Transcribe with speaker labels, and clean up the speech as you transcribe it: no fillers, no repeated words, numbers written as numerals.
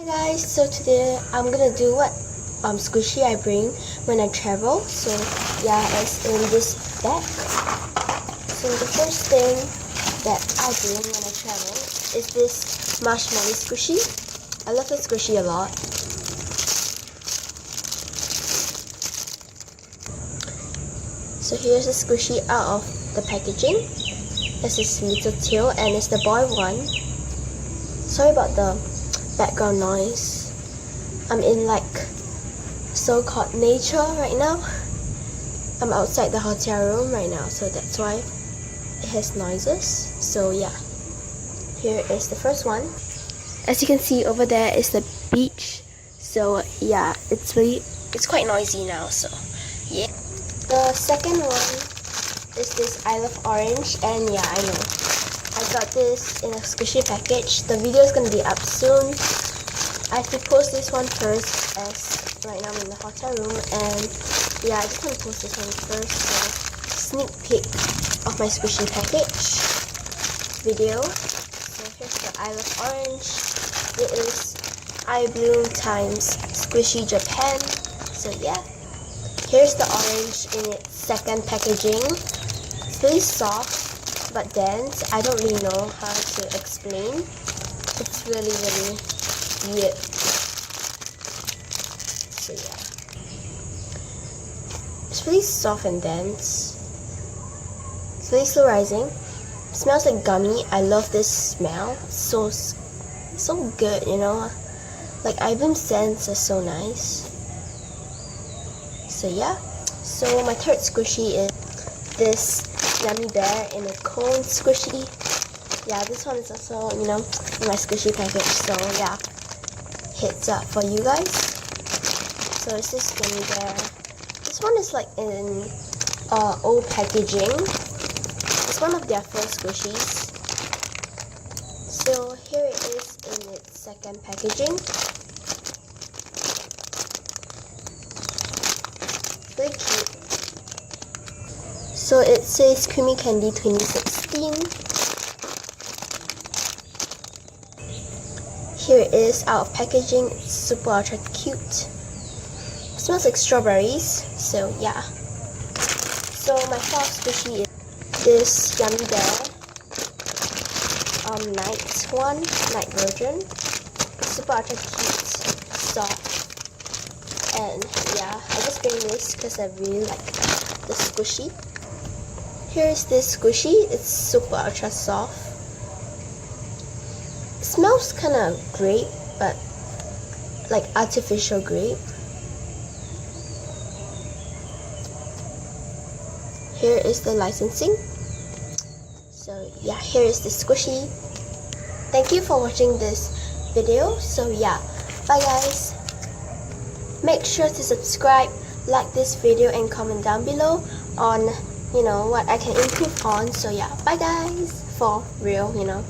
Speaker 1: Hi guys, so today I'm gonna do what squishy I bring when I travel. So yeah, it's in this bag. So the first thing that I bring when I travel is this marshmallow squishy. I love this squishy a lot. So here's the squishy out of the packaging. This is little tail and it's the boy one. Sorry about the background noise. I'm in like so-called nature right now. I'm outside the hotel room right now, so that's why it has noises. So yeah, here is the first one. As you can see over there is the beach. So yeah, it's quite noisy now. So yeah, the second one is this I love orange, and yeah, I know I got this in a squishy package. The video is gonna be up soon. I have to post this one first, as right now I'm in the hotel room, and yeah, I just want to post this one first. So sneak peek of my squishy package video. So here's the I love orange. It is I Bloom times Squishy Japan. So yeah, here's the orange in its second packaging. It's really soft but dense. I don't really know how to explain. It's really weird. So yeah, it's really soft and dense. It's really slow rising. It smells like gummy. I love this smell. It's so good, you know. Like Ibum scents are so nice. So yeah. So my third squishy is this Yummy Bear in a cone squishy. Yeah, this one is also, you know, in my squishy package. So yeah, heads up for you guys. So it's this Yummy Bear. This one is like in old packaging. It's one of their first squishies. So here it is in its second packaging. It's very cute. So it says Creamy Candy 2016. Here it is out of packaging. It's super ultra cute. It smells like strawberries. So yeah. So my fourth squishy is this Yummy Bear night version. Super ultra cute, soft, and yeah, I just bring this because I really like the squishy. Here's this squishy. It's super ultra soft. It smells kind of grape, but like artificial grape. Here is the licensing. So yeah, here is the squishy. Thank you for watching this video. So yeah, bye guys. Make sure to subscribe, like this video, and comment down below on, you know, what I can improve on. So yeah, bye guys, for real, you know.